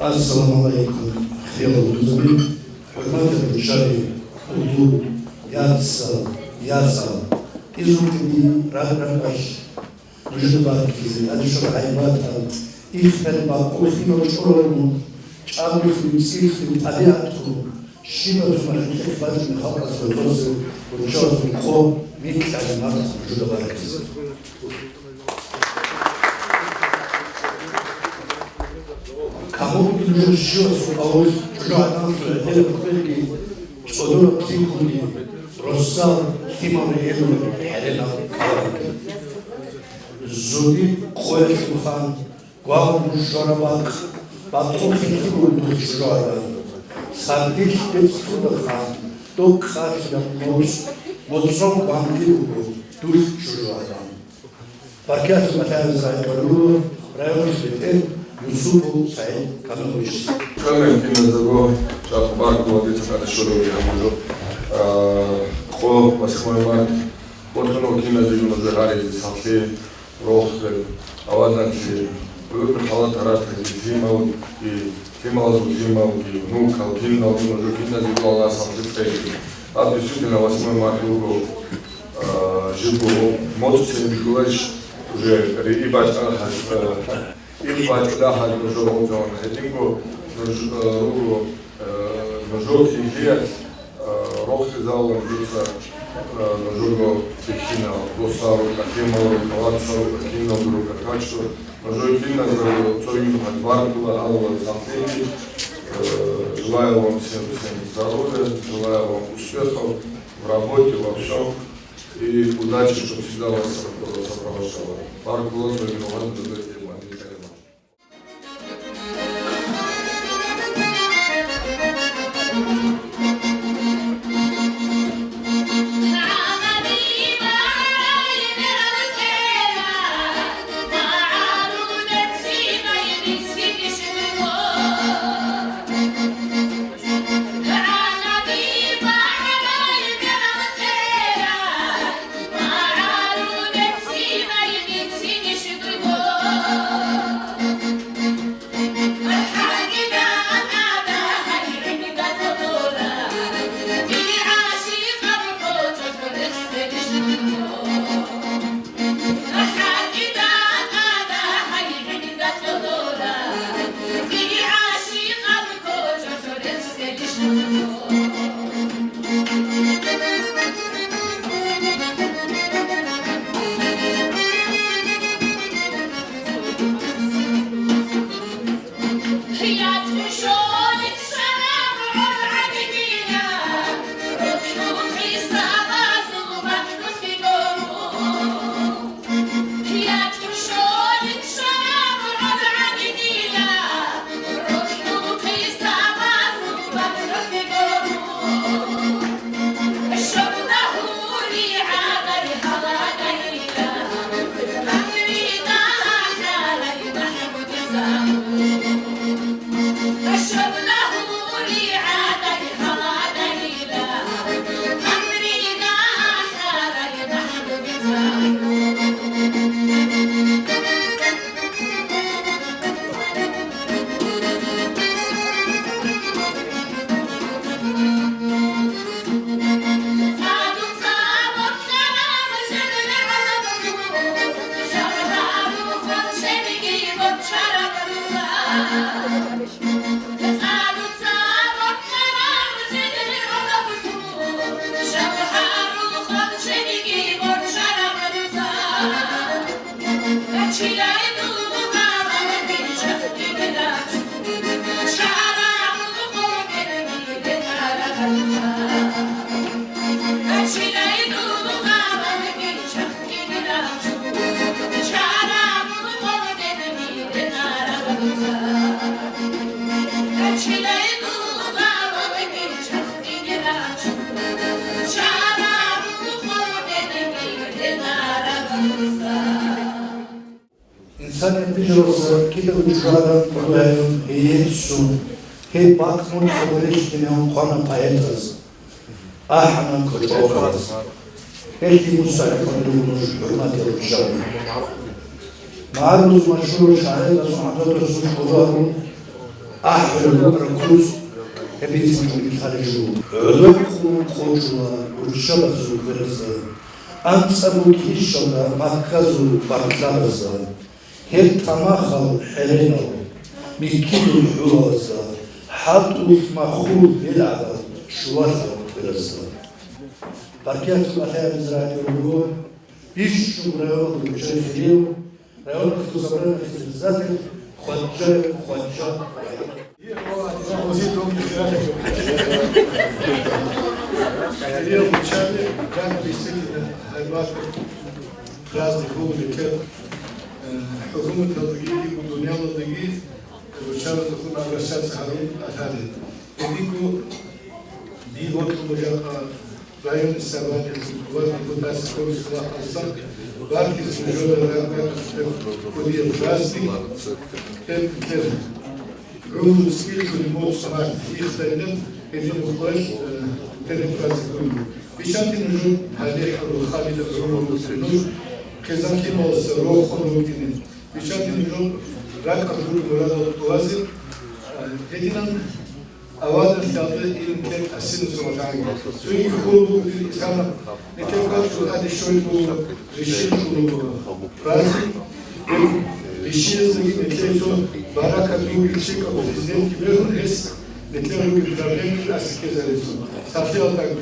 السلام عليكم خير المسلمين حرمات الشرعي حضور ياسر إزوكني رهرش مجدبات كذي أدشر عيباتها إخفر باقوخي وشعورهم شعبوا في مسيح طبيعتهم شيبة مرحلة كبات من خبرة الوزن ونشوف الخوف ميك على مرة مجدبات كذي كمون بالجوش أول جوانان في الكل صدور تيكوني رسال تيموني حلنا زودي خوش مخان قام جرباك باتون تيمون جرباك سادش تسكون خان توك خارج موسم باندي دوش جرباك بركات مثلا زي كلو رايوش بيتين يوسف سعيد كانوا يشوف. كلام كنا زبون شاف بارك ودي تسأل الشروق يعملوا خو بس خويمان وتنو كنا زيجون زهاري زسافي روح أوازن في بالحالات ترى في موت في موت نوك أو كنا ونجو كنا زيجون الله سافي في هذا السؤال لو اسمه يقولوا جيبوا موت سينجوش уже ребят и бачка хали жором жон хетинго ругу ножок хият рохи зал бица ножого техина досару катемалу палацу кино друга качу ножок кино за цоим хатваркула алла замтени желаю вам всем здоровья, желаю вам успехов в работе, во всем и удачи, чтобы всегда вас сопровождало. Парк Лоза и Милан Дудой. İnsan yapıcılığı ki uçlardan kolayım, heyetsun, hep bakmın kabulleştiğinin konu payetaz. Ahana koçoğaz. Hepsi musayip olduğumuz hürmet yapacağım. Mağarımız meşhur şahit Hazreti Resul Kudar'ın أحلو ركوز هبيت من خارجو لكم خوشوا وشبزوا برزا أنصبوا كيشوا مكزوا بكلازا هل تماخل حرينو ميكيلو حوازا حطوا مخول بالعدد شوازا برزا بركات الله إسرائيل يقول بيشو رأوا بجريو رأوا كتوزبرنا في الزاد خجة اليوم شامل كان بيستلم هايبات غاز الحكومة الكل حكومة الضجيج ودنيا الضجيج وشامل تكون على الشمس هارون أثاري يديكو دي وقت مجاقة رايون السابان الكوات يكون ناس كل صلاح الصق باركي سنجود الغابات كودية الغازي تم عود سكيل والموت صلاح يختلف اللي مخرج تلفاز كله بشانتي نجوم هذه خالد العمر والسنوش كذا كيما الروح والروتين بشانتي نجوم راك أقول مراد الوازن هدينا أواد الثلاثة يمكن السن سمعتان سوي يقولوا الإسلام نتوقع شو هذا الشيء هو رشيد شو رازي رشيد زي نتلسو بارك الله فيك أبو زين كبير هس نتلو كبرين أسكت زلسو سافيا تاكل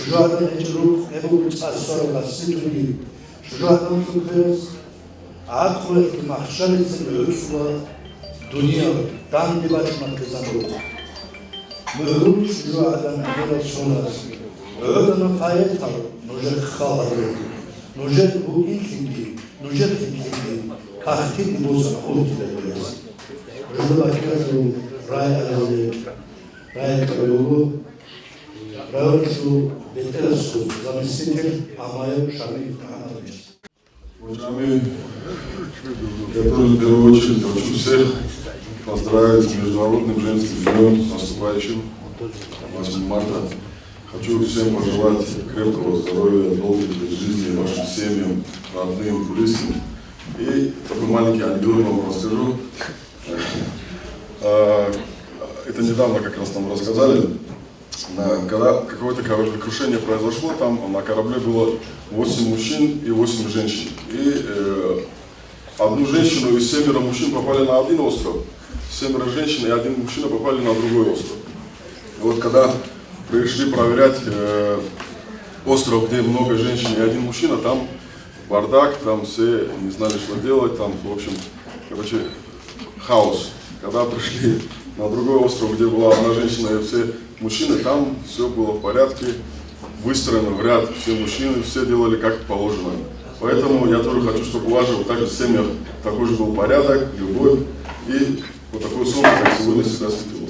شجاعة الجروح نبوة أسرار السجن شجاعة الفكرس عقل محشر العسوة دنيا دان دباش مركزان مهروب شجاعة نبوة سوناس أعلن قايتها نجد خاطر نجد بوين كندي نجد كندي كاختين بوز أقول تلبيس رجل كذو راي على راي كلو رايشو بتلسو زمستر أمايو شامي كهانوش Уважаемые, которые в первую очередь хочу всех поздравить с Международным женским днем, наступающим 8 марта. Хочу всем пожелать крепкого здоровья, долгой жизни вашим семьям, родным, близким. И такой маленький анекдот вам расскажу. Это недавно как раз нам рассказали. Когда какое-то кораблекрушение произошло, там на корабле было 8 мужчин и 8 женщин. И одну женщину и 7 мужчин попали на один остров, 7 женщин и 1 мужчина попали на другой остров. И вот когда пришли проверять остров, где много женщин и 1 мужчина, там бардак, там все не знали, что делать, там, в общем, короче, хаос. Когда пришли на другой остров, где была 1 женщина и все мужчины, там все было в порядке, выстроено в ряд, все мужчины, все делали как положено. Поэтому я тоже хочу, чтобы у вас же также в семьях такой же был порядок, любовь и вот такое солнце, как сегодня всегда светило.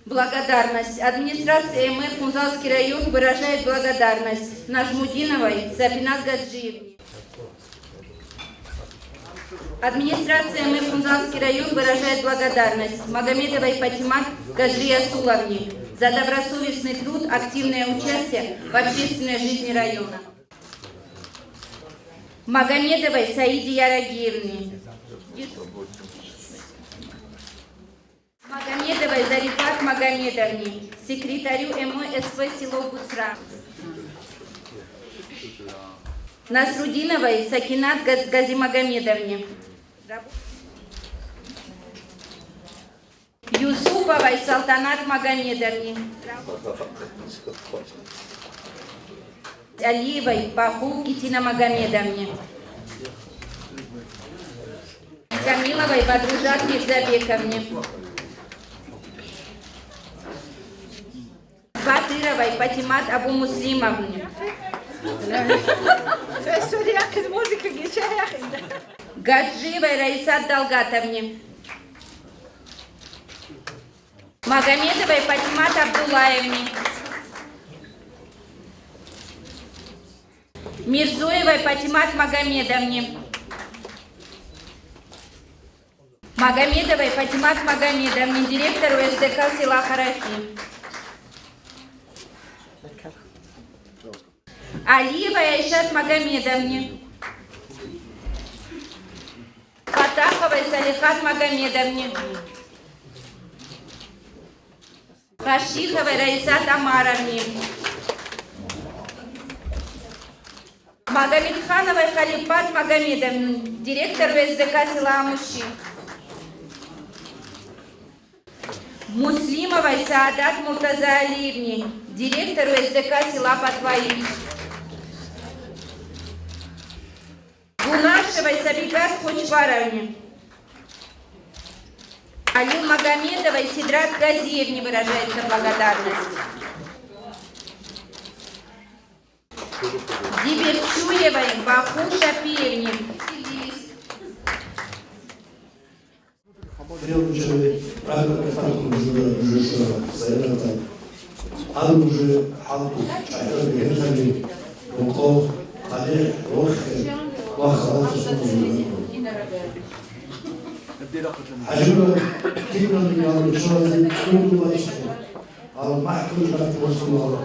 Благодарность. Администрация МФ Музалский район выражает благодарность Нажмудиновой Сапинат Гаджиевне. Администрация МФ Музалский район выражает благодарность Магомедовой Патимат Гаджиясуловне за добросовестный труд, активное участие в общественной жизни района. Магомедовой Саиде Ярагиевне. Магомедовой Зарифат Магомедовне, секретарю МОСП село Буцра. Насрудиновой Сакинат Газимагомедовне. Юсуповой Салтанат Магомедовне. Алиевой Паху Китина Магомедовне. Камиловой Бадружат Мирзабековне. Батыровой Патимат Абу Муслимовне. Гаджиевой Раисат Далгатовне. Магомедовой Патимат Абдулаевне. Мирзоевой Патимат Магомедовне. Магомедовой Патимат Магомедовне, директору СДК села Харафи. Алиевой Айшат Магомедовне. Фатаховой Салихат Магомедовне. Хашиховой Раисат Амаровне. Магомедхановой Халифат Магомедовне, директору СДК села Амуши. Муслимовой Саадат Муртазалиевне, директору СДК села Патваи. Гунашевой Сабигат Хочваровне. Алил Магомедовой Сидрат Газиевне выражается благодарность. Диберчуевой Баху Шапиевне. Требующие правильно уже заявлено, а уже халку, чайры, герхали, руков, але, рохи, вахал, حجر كلمة من الرسول كل ما يشتغل على المحكم بعد رسول الله.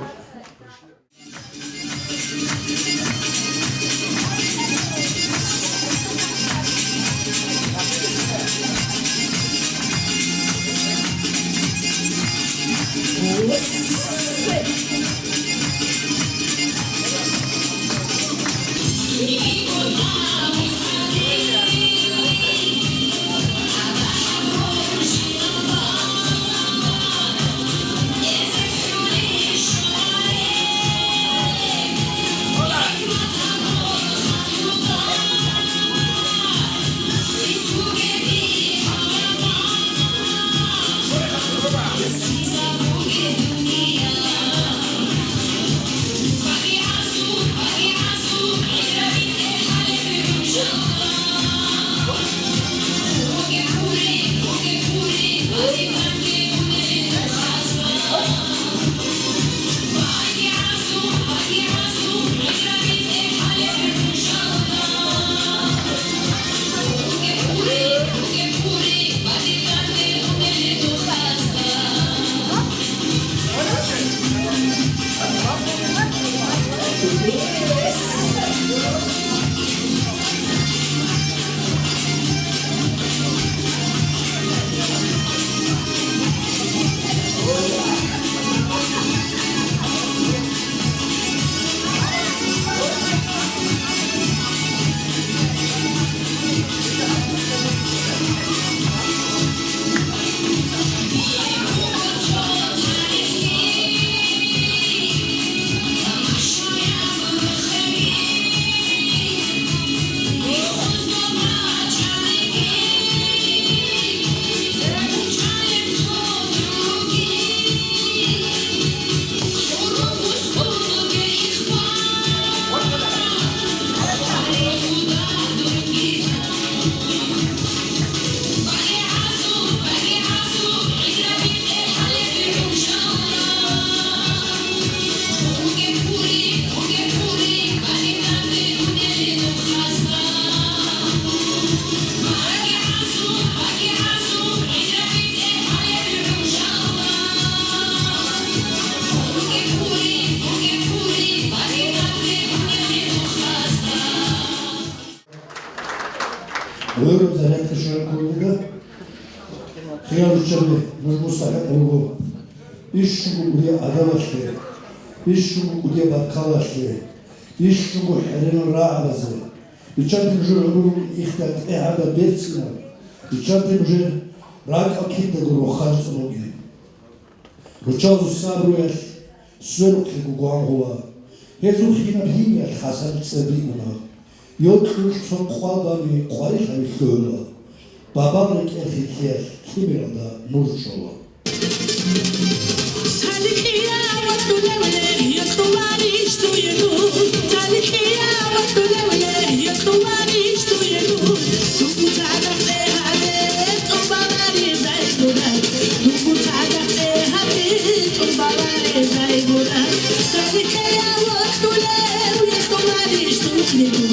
Öğren zannetti şöyle kurduğunda Hıyar uçarlı, Mustafa Olgu İş şubu udiye adam açtı İş şubu udiye bakkal açtı İş şubu herinin rağabası İçantim jür ömrüm ihtat ehada betsina İçantim jür rak akit de guru khalis onu gidi Ruçazu sabru yaş Sörük ligu guan hova Hezu khina bhin yaş hasan tsebi una Yotluş son kuadami kuayış abi şöyle. Babamlık erkekler kimiranda nur şola. Salikiya vatulevle yatuvari istuyenu. Salikiya vatulevle yatuvari istuyenu. Tukutada sehadet obavari zayguran. Tukutada sehadet obavari zayguran. Salikiya vatulevle yatuvari istuyenu.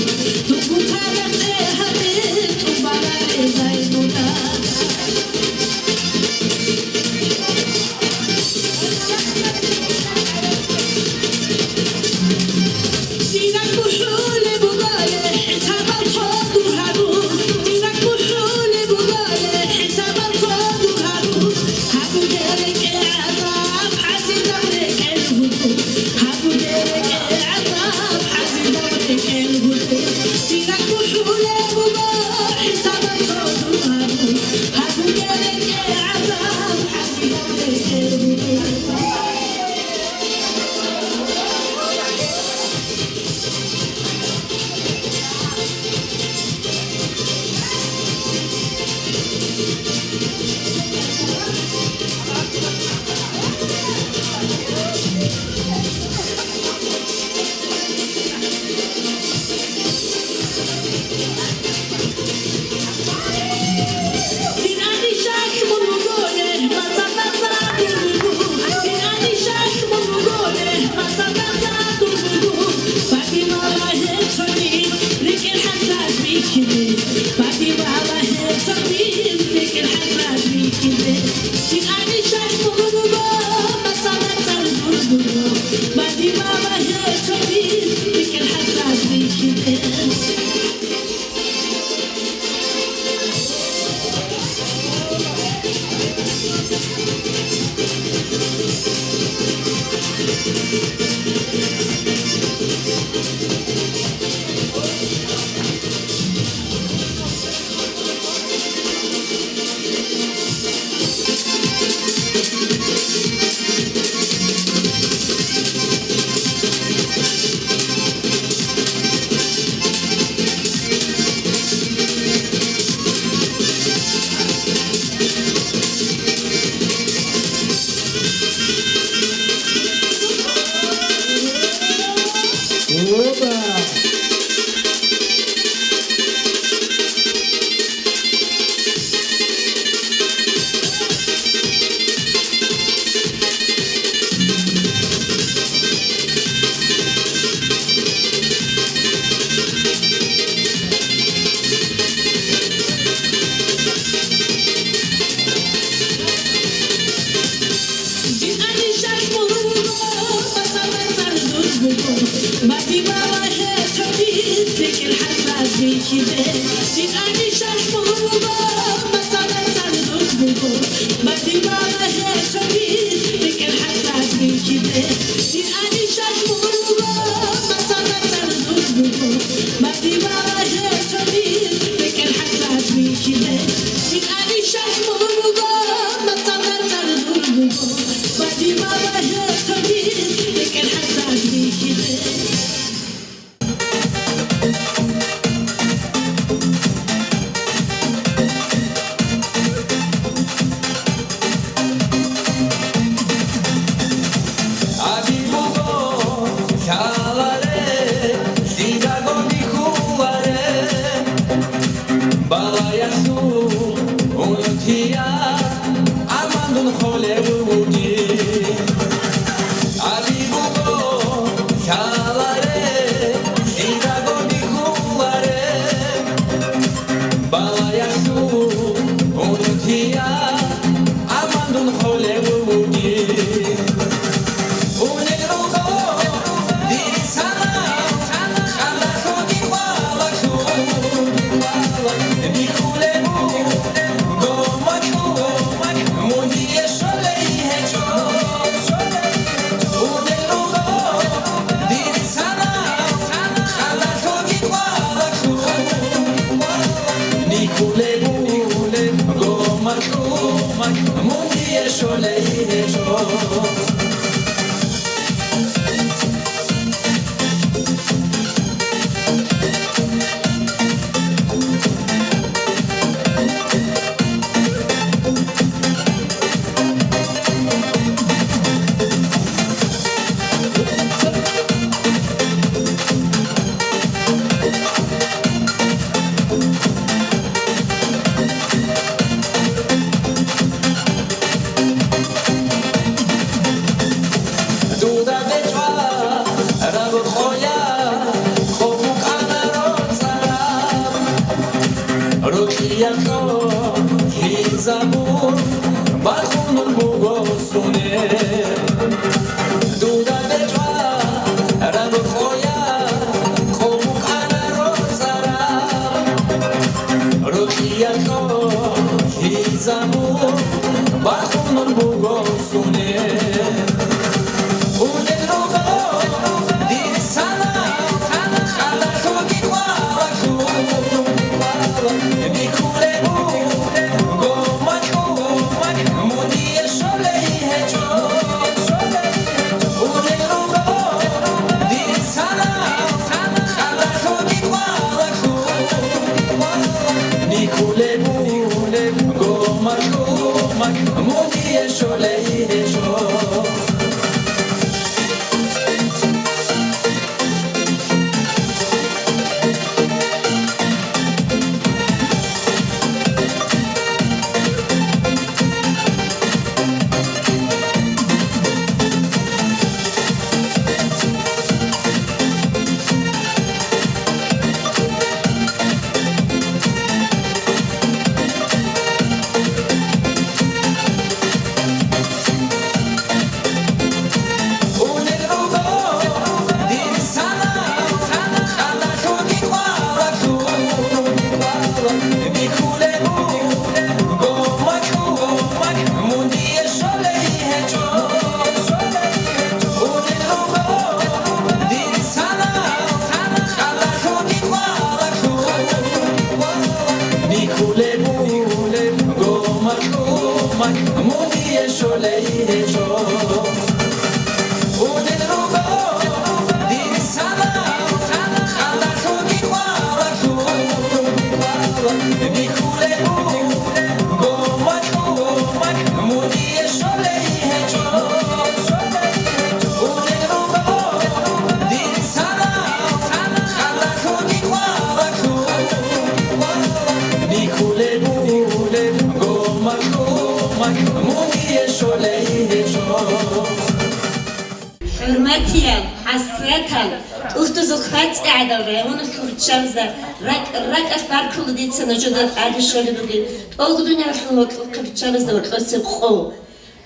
حرمتيا حسرتها أختو خات قاعدة رأون خرجامزة رك أخبار كل دي سنة جدا عادي شغل بقول أول دنيا خلوك خرجامزة وقصة خو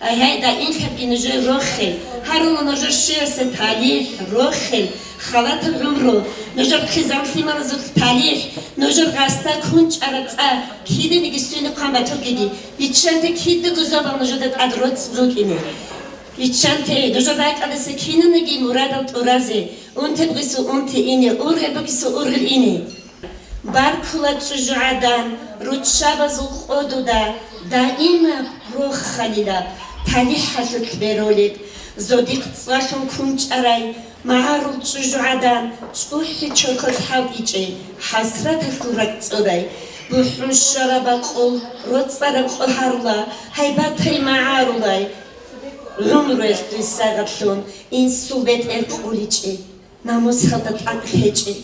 هاي دا إن خبي نجى روخل هارون نجى شيء ستالي روخل خلات العمرو نجى خزان في مرزق تالي نجى غاستا كونش أرتا كيد نجسون قامتو كدي بيتشانت كيد جزابا نجى دت أدرات بروكينه بيتشانته نجى ذاك على سكينة نجي مراد الترازي أنت بقيسو أنت إني أورغ بقيسو أورغ إني باركولات شجعدان رتشابا زوخودودا دائما روخ خليدا تاني حشت برولد زوديك تصاشون كونش أراي معارو شجعدان شوحي تشوكل حاويجي حسرت الكورك تصوري بوحن الشرابا قول رتصارب قول هارولا هايبات هاي معارو لاي عمرو يختو الساغتلون إن سوبت الكوليجي ناموس خلطت عن خيجي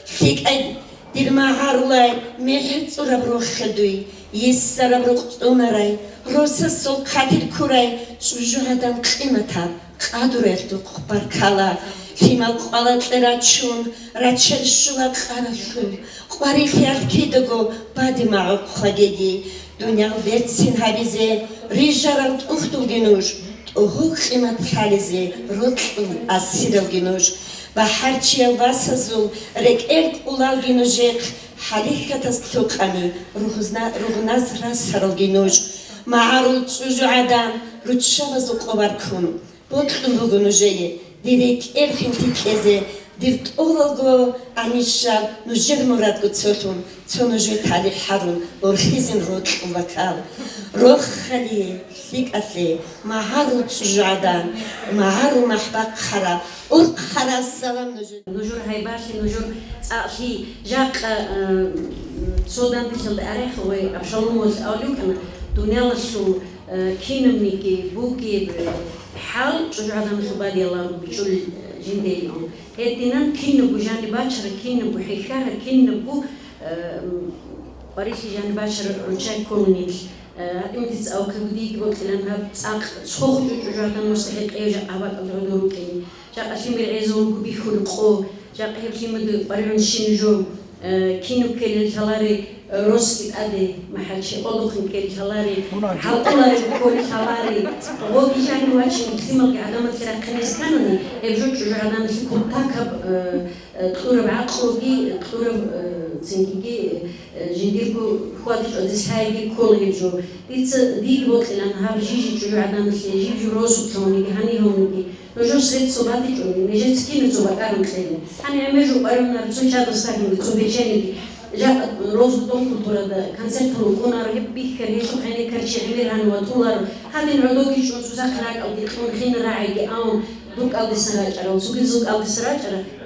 فيك أي دير معارو لاي ميحد صورب روخ خدوي يسرب روخ تونراي روسا سوق خاطر كوراي شجعدان قيمتا قادر يختو قبار كالا فيما قالت لراتشون راتشل شولا قارشون قباري خيار كيدوغو بعد معو خاجيجي دنيا بيتسين هابيزي ريجارانت أختو جنوش أهوك خيمات خاليزي روتلو أسيرو جنوش بحرچيا واسازو رك إلك أولال جنوشيك حاليك تستوقاني روغناز راسارو جنوش معارو شجعدان روتشابزو قباركون بوتلو بوغنوشيه ديريك إرخنتي كيزي ديرت أولغو أنيشا نجر مراد قدسوتون تونجو تالي حارون ورخيزن روت ومكال روخ خلي فيك أثلي معارو تشجعدان معارو محبق خراب أرق خراب سلام نجور هايباشي نجور تأخي جاق سودان تشل أريخ وأبشالوم وزأوليوك أنا دنيا لشو كينميكي بوكي حال شجعدان شبادي الله بيشول جنديهم هدينا كينبو جاني باشر كينبو حكارة كينبو باريسي جاني باشر رجاي كونيل إمتى أو كودي قلت لنا بتأخ صخور شجعدان مستحق إيجا أبغى أدور كني جاء أشمير عزون بيخلقو جاء هبشيمد باريون شينجو كينو كيل ثلاري روسكي أدي محشي أولوخن كيل ثلاري حلقلاري كل ثلاري وقي جاني واشين كثير قاعدة مثلا كنيس كانني يبجوج شجعدان فيكم تاكب تقرب عقلوجي تقرب تنكيجي جنديركو خواتش أديس هايجي كل يجو دي وقت لأن هابجيجي شجعدان سيجي روسو توني هني هوني نجور سريت صباتي توني نجت كينو صباكارم خيلي هني عمجو قارم نرسون شادر ساكن بتصوبيجاني جاء روز دون كولتورا دا كانسرت روكونا رهيب بيكر يشوف عيني كرشي عمير هنواتولار هذين عدوكي شون سوزاخراك أو ديخون خين راعي أون دوك أو دسراج أو سوكي زوك أو دسراج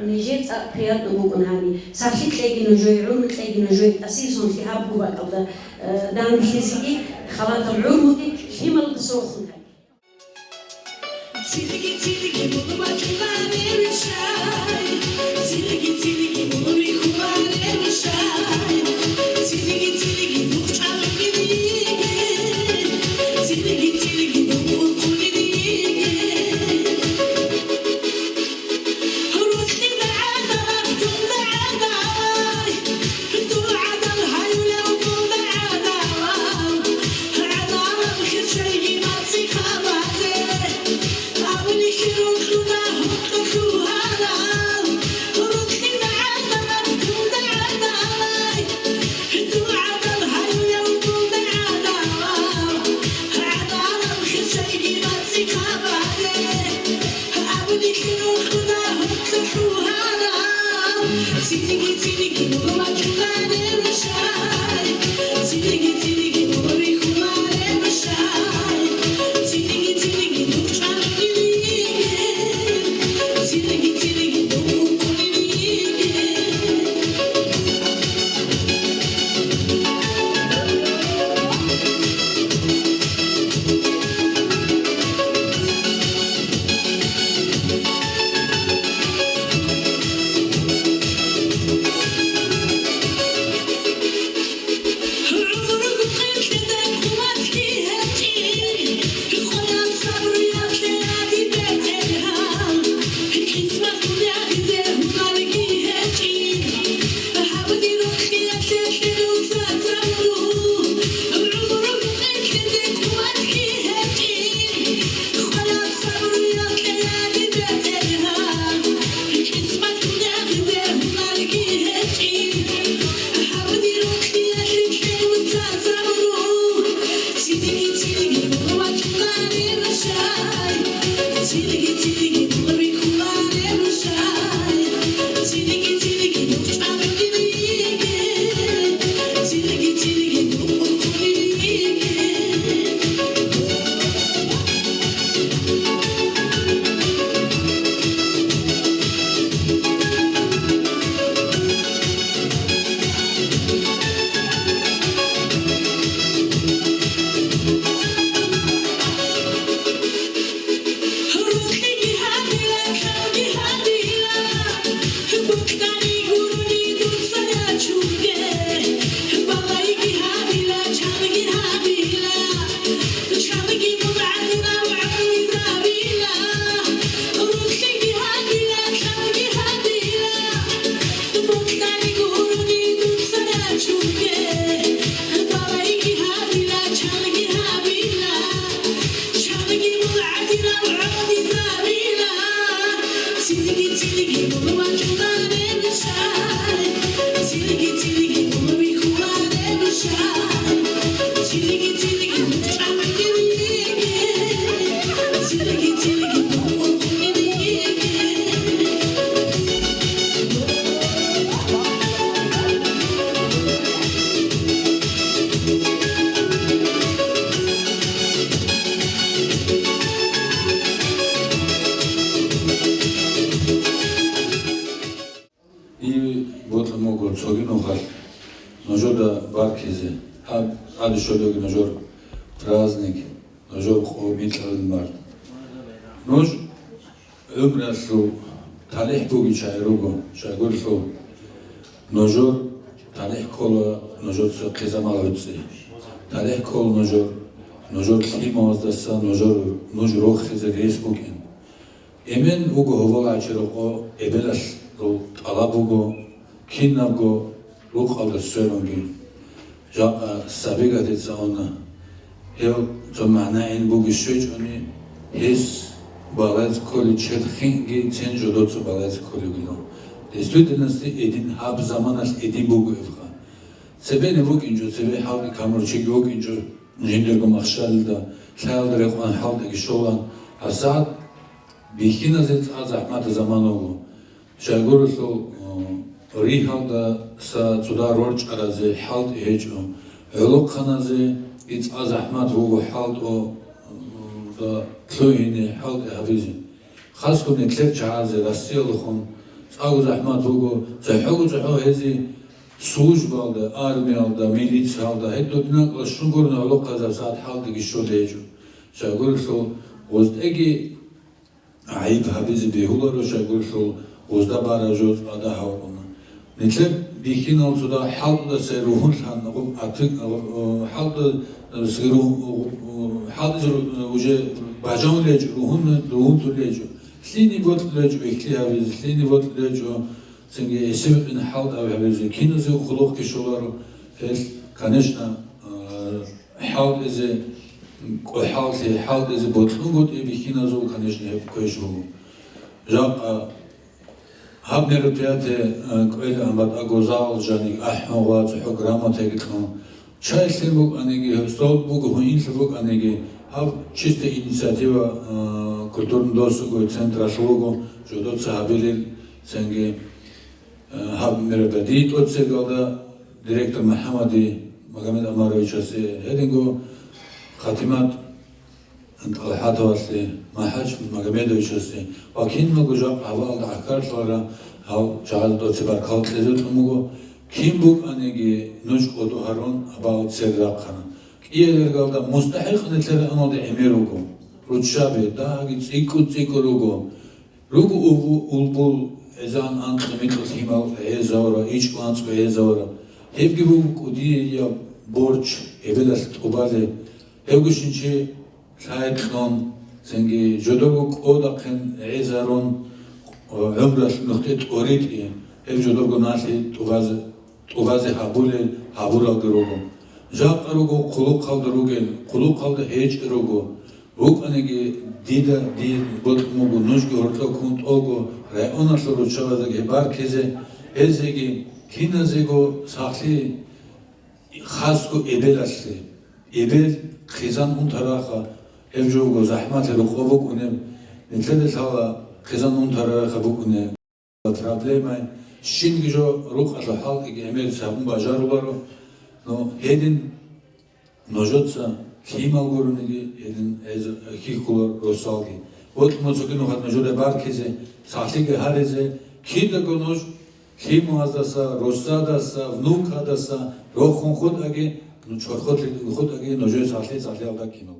نيجيت أبيات نبوكن هاني سافيت تلاقي نجوي عروم تلاقي نجوي أسيسون في هابو باك أو دا دان خيزيكي خلاط العرومتي فيما البصوخن Tilgi tilgi bunu bakılar erişay Tilgi tilgi bunu bir kular erişay Tilgi tilgi bu çalı gidiyor Tilgi tilgi bunu ukul gidiyor Ruhni dağda dur dağda Dur adal hayule ukul dağda Adal khir şeyi matsi khabaze أولي كيروك لنا шолог ножор праздник, ножор хомитлал март. Нож өмраслу талих буги чайруго, чайгурлу ножор талих кола ножор со кезамалуци. Талих кол ножор климаздаса ножор охизе респукен. Emen ugo hovala achiroko ebelas ro alabugo kinnago ro qalda söylöngi ja sabiga detsa ona ev zo mana en bugi söj oni his balaz koli chetxingi sen jodotsu balaz koli gino deslutenasti edin hab zamanas edin bugu evga sebene buginjo sebe halki kamurchigi buginjo jindergo machshalda şaldre qan halda sholan asad Bihina zet az Ahmad Zamanoğlu. Şagurlu Rihalda sa Suda Rorç arazi halt ehco. Ölük kanazi it az Ahmad Hugo halt o da tloyini halt havizi. Xasko netlek çazi Rusiyalıxun az Ahmad Hugo zahu hezi службалда, армиялда, милициялда, hep dödüne şunguruna ölük kazar saat halda gişol ehco. Şagurlu ozdegi Ayıp habizi behular şagul şu ozda barajos ada havuna. Netlep bihin olsuda halda se ruhun sanıp atık halda seru halda uje bajan lej ruhun lej. Sini bot lej ekli habiz sini bot lej senge esibin halda habiz kinozu khuluq kişolar es kanışna halda eze حال از بطلون بود بیشتر از اون کنش نه کوچ بود. جاب هم نرپیات کویل آمد اگوزال جانی احمقات حکرامات هیچکم. چای سبک آنگی هستاد بوق هوین سبک آنگی هم چیست اینیشیتیوا کلتورن دوستگو سنترالشلوگو جدود صحابیل سنگی هم نرپیات ات سگادا دیرکتور محمدی مقامد امرویچ است. هدینگو خاتمات الحاد واسه محج مقامدویش است. وکین مگوجا اول دکار شورا هاو جهاد دوست برکات لذت مگو کیم بود آنگی نوچ کدو هرون اباوت سردا کنن. کیه درگاودا مستحق نتلر آنوده امیروگو. روچابه داگی زیکو روگو اولبول ezan antlemikos himal ezavra iç klansko ezavra. Hep gibi kudi ya borç evelas tobale Evgüşünçe şahitliğin sengi jodoguk odakın ezaron ömrüş noktet oriti ev jodogu nasi tuvaze habura durugu jaq arugu kuluk kaldı hiç arugu ruk anegi dida botmugu nuşgu orta kunt ogu re ona soru çavazagi barkeze ezegi kinazego sahli khasku ebelasli ebel خزان اون طرفا evjogo zahmet ruqobu kunem netlede sala khizan un taraxa bukune problema shingijo ruq ala halqi emel sabun bajarularo no hedin nojotsa himal gorunegi hedin ez hikulor rosalgi ot mozogino hat nojode barkeze sahlige hareze kida gonoj himuazdasa rosadasa vnukadasa rokhun khud age خود اگه نجوی سالی آلده کینو.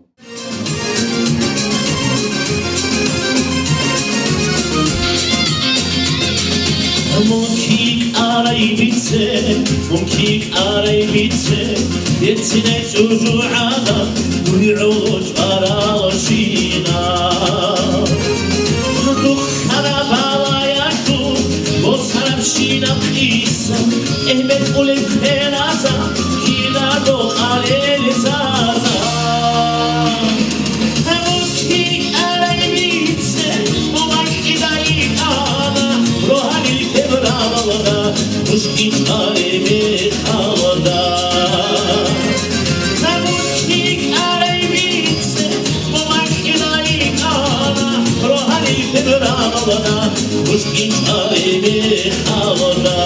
Mumkik aray bitse yetsine çocuğu adam uyuş arasına Nutuk karabala yaşu boz haramşina kıysa ehmet ulim penaza Kinado alel zaza Mumkik aray bitse bu vakidayı ana rohanil febralada Muşkin alemi havada Mumkik aray bitse bu vakidayı ana rohanil febralada Muşkin alemi havada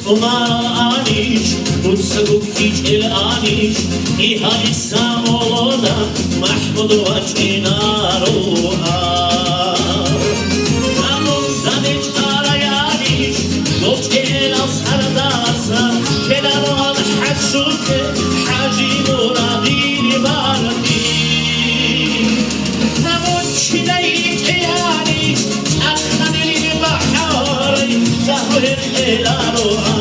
Umanish, Utsagukich il Anish, Ihani Samolona, Mahmud Wachinaroa. Namun Zanich Arayanish, Gochel al Sardasa, Kedaro al Hashuke, Haji Muradini Barati. Namun Chidayich Ayanish, Akhanili Bahari, Zahir Elaroa.